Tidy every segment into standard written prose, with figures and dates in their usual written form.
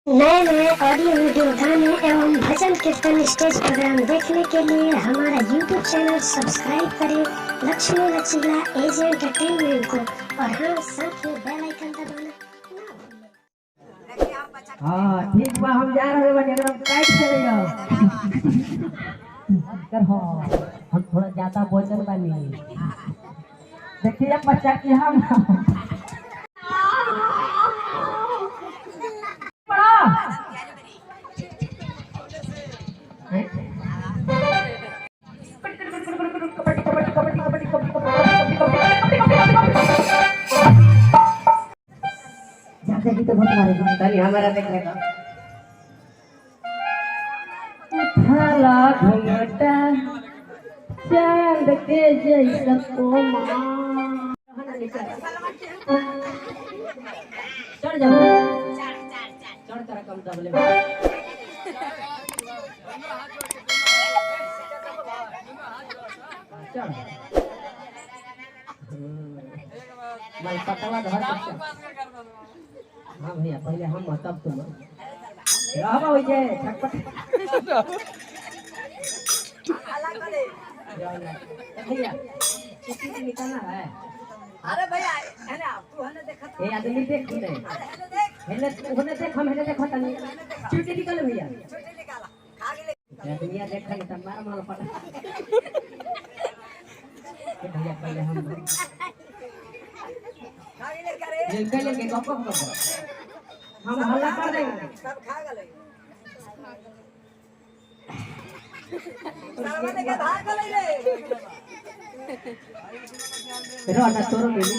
नए नए audio video गाने एवं भजन कीर्तन स्टेज प्रोग्राम देखने के लिए हमारा यूट्यूब चैनल सब्सक्राइब करें लक्ष्मी लचीला एज एंटरटेनमेंट को और हाँ साथ में बेल आइकन दबाना ना भूलें। हाँ ठीक बा, हम जा रहे हैं एकदम टाइट चलेगा। कर हो हम थोड़ा ज्यादा बोझल बानी। देखिए बच्चा की हम तो बहुत मारे ताली हमारा देखने का थाला घुंघटा चांद के जैसा कोमा चढ़ जाओ चढ़ कर कम दबले चढ़ मैं पतला धर हाँ भैया पहले हम तब तुम रहबा हो जाए छटपट भैया चिट्ठी निकालना है। अरे भैया है ना तू हने देखा ए आदमी देख ले हेले होने देख हम हेले देखो तनी चिट्ठी निकाल भैया छोटे निकाला खा गेले आदमी देख ले त मार मार पटा भैया पहले हम खा गेले करे निकल के गप हम हल्ला कर देंगे सब खा गेले सावन के धार गेले रे रो ना तोरो मिली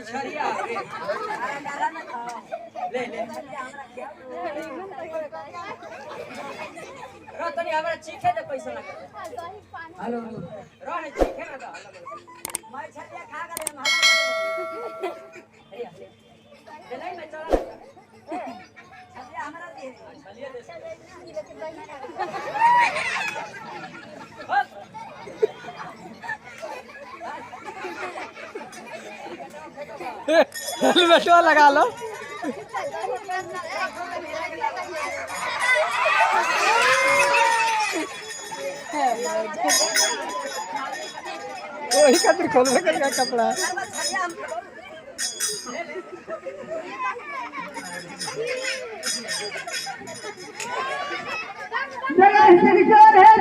छरिया ले ले रो तनी हमरा चीखे दे पैसा ना हेलो रो ने चीखे ना दो मैं छरिया खा गेले हम हल्ला भैया ले ले मैं चला छरिया हमरा दे छरिया दे हेलमेट लगा लो। वही खातिर खोल का कपड़ा चोर है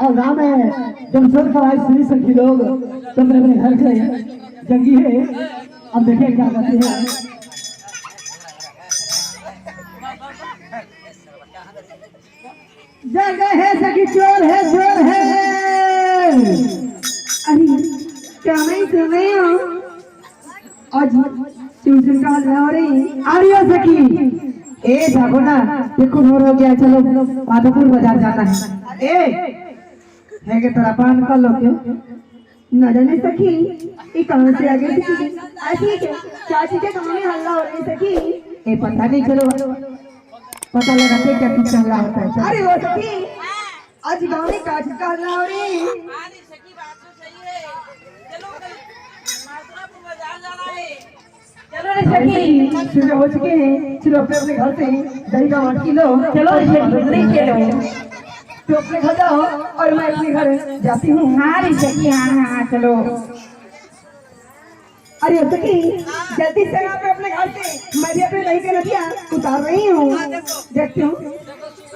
और गाँव में जब सब सवाई सुनी सखी लोग तो अपने अपने घर के जंगी है। अब देखिए क्या करते हैं। जगह है सखी चोर है अरे क्या मैं सुन रही हूँ आज ट्यूशन का हो रही आ रही हो सखी ए जागो ना देखो हो गया चलो माधोपुर बाजार जाना है। ए है के तेरा पान कर लो क्यों न जाने सखी ये कहां से आ गई थी। ठीक है चाची के गांव में हल्ला हो रही सखी ए पता नहीं चलो पता लगाते क्या कुछ हल्ला होता है। अरे वो सखी आज गांव में काची का हल्ला हो रही अरे सखी बात तो सही है चलो माधुरापुर बाजार जाना है चलो रे सखी सुबह हो चुके हैं। चलो अपने अपने घर से दही का 8 किलो चलो रे सखी चलो तो अपने घर जाओ और मैं अपने घर जाती हूँ। हाँ रे सखी हाँ चलो। अरे सखी जल्दी से आप अपने घर से मैं भी अपने दही के नदिया उतार रही हूँ देखती हूँ।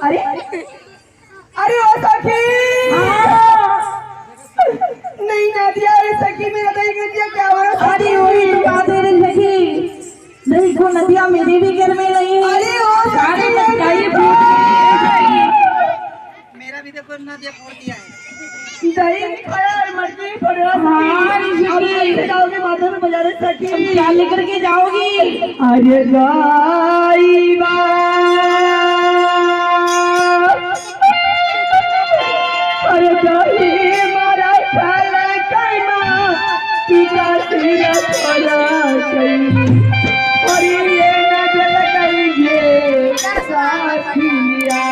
अरे अरे ओ सखी नहीं नदिया रे सखी मेरा दही के नदिया क्या हो रहा है। अरे वही बात है रे सखी दही को नदिया मेरे भी घर में नहीं है। अरे ओ सारे चाहिए मेरा भी देखो नदिया फोड़ दिया है। दही खाया और मछली पड़ा। हाँ सखी जाओगे माता में बाजार सखी क्या लेकर के जाओगी? अरे गाई अरे दही मारा खाला कईमा टीका सिरा छोड़ा कई और ये नजर करिए साथिया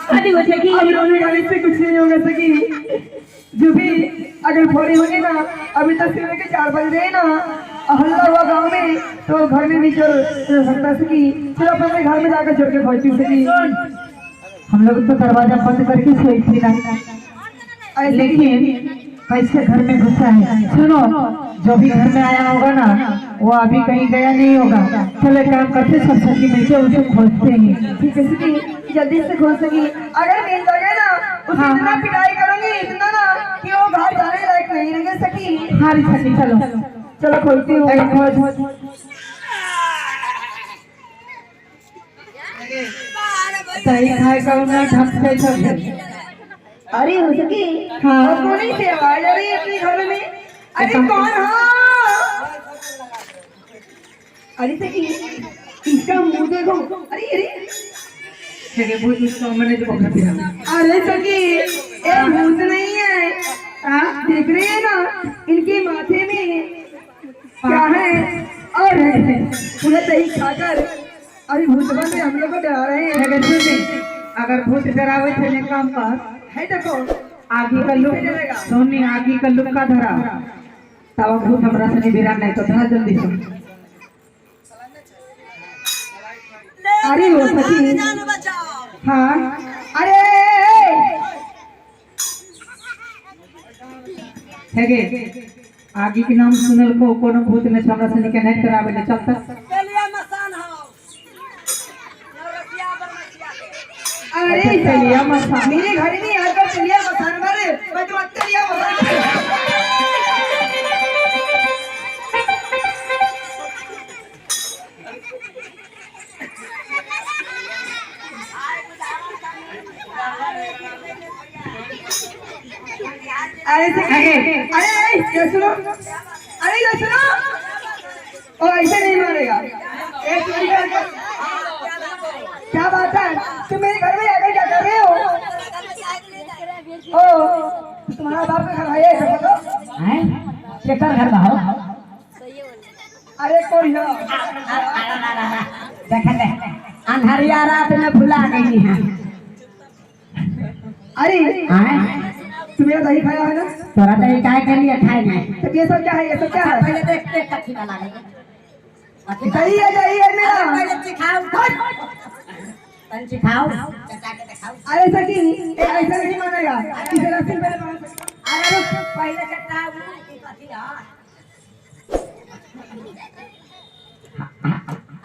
अरे सखी अब रोने गाने से कुछ नहीं होगा सखी। जो भी अगर फोड़ी होगी ना अभी तक सुबह के 4 बज रहे ना हल्ला हुआ गाँव में तो घर में भी चल सकता सखी। चलो अपने घर में जाकर चल के पहुंची सखी। हम लोग तो दरवाजा बंद करके सोई थी ना, लेकिन कैसे घर में घुसा है। सुनो जो भी घर में आया होगा ना वो अभी कहीं गया नहीं होगा। चलो काम करते सब सखी मिलके उसे खोजते हैं। ठीक है सखी जल्दी से खोज सकी। अगर मिल जाए ना उसे इतना पिटाई करूंगी इतना ना कि वो घर जाने लायक नहीं रहेंगे सखी। हाँ सखी चलो चलो खोजती हूँ। सही खाए का ना ढक से चल। अरे हो सकी हाँ कौन ही से आवाज आ रही है अपने घर में? अरे कौन? हाँ अरे सखी इसका मुंह देखो। अरे अरे भूत इसको मैंने जो पकड़ दिया। अरे सखी ये भूत नहीं है। देख रहे हैं ना इनके माथे में क्या है और उन्हें दही खाकर अरे भूत बन हम लोग को डरा रहे हैं। अगर भूत डरावे थे काम पास है देखो आगे का लुक सोनी आगे का लुक का धरा तब भूत हमरा से बिरा नहीं तो धरा जल्दी से। अरे वो सखी हाँ अरे है गे आगे के नाम सुनल को कोनो भूत ने हमरा से निकल नहीं करावे ले चल तक चलिए मसान हाउस नौरसिया बरमसिया के अरे चलिए मसान मेरे घर में आकर चलिए मसान मारे मैं तो चलिए मसान अरे ये सुनो अरे ये सुनो ओ ऐसे नहीं मारेगा एक मिनट क्या बात है तुम मेरे घर में आकर क्या कर रहे हो ओ तुम्हारा बाप का घर है ये बताओ हैं केकर घर बा हो अरे कोई ना देख ले अंधरिया रात में भुला गई है अरे हैं तुम्हें दही खाया है ना तोरा दही काहे के लिए खाए नहीं तो ये सब क्या है ये सब क्या है पहले देख के कच्ची वाला लगे दही है मेरा पहले सिखाओ तन सिखाओ चचा के दिखाओ अरे सकी ऐसा नहीं मानेगा इसे रस्सी में अरे रुक पहले चचा की कथी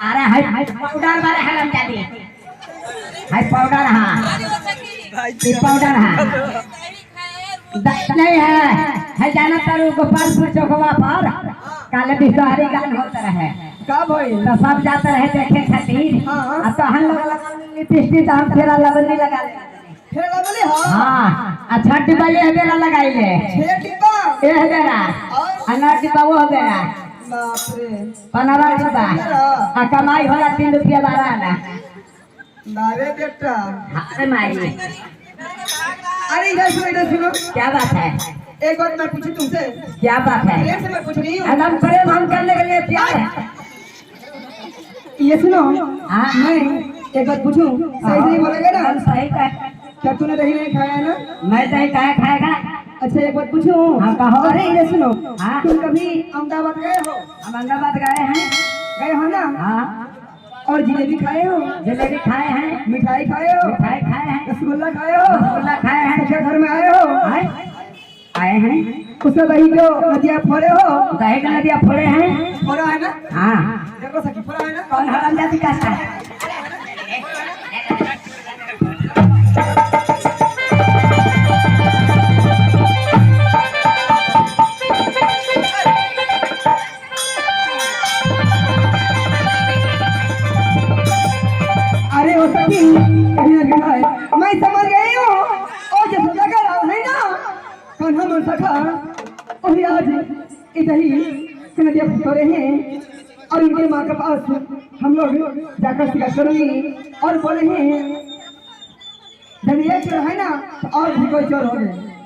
अरे हाय पाउडर मारे हलम जादी हाय पाउडर हां ये पाउडर हां नहीं है जाना तारू गोपालपुर चौकवा पर काले बिहारी गान होता रहे का भाई तो सब जाते रहे देखे खातिर हाँ। तो हम लोग लिपस्टिक हम फेरा लवली लगा ले फिर लबली हां हाँ अच्छा डिब्बा ये बेरा लगाई ले 6 डिब्बा ये है बेरा अना डिब्बा वो बेरा बाप रे 15 डिब्बा आ कमाई होला 3 रुपया बारह ना बारे बेटा अरे माई अरे इधर सुनो क्या बात है एक बात मैं पूछूं तुमसे क्या बात है प्रेम से मैं पूछ रही हूँ एकदम प्रेम हम करने के लिए तैयार है ये सुनो हाँ मैं एक बात पूछूं सही सही बोलेगा ना हम सही कह क्या तूने दही नहीं खाया है ना मैं दही काहे खाएगा अच्छा एक बात पूछूं हाँ, कहो। अरे ये सुनो हाँ। तुम कभी अहमदाबाद गए हो हम अहमदाबाद गए हैं गए हो ना हाँ और जिलेबी खाए हो जलेबी खाए हैं मिठाई खाए हो मिठाई खाए हैं रसगुल्ला खाए हो रसगुल्ला खाए हैं अच्छा घर में आए हो आए हैं उसमें दही को नदिया फोड़े हो दही का नदिया फोड़े हैं फोड़ा है ना हाँ देखो सखी फोड़ा है ना कौन हराम जाति का है अरे वो सखी मैं समझ गई हूँ और जो जगह है ना कान्हा मन सखा और आज इधर ही नदिया फोड़े हैं और उनके माँ के पास हम लोग जाकर शिकायत करूंगी और बोले हैं जब ये चोर है ना तो और भी कोई चोर हो गए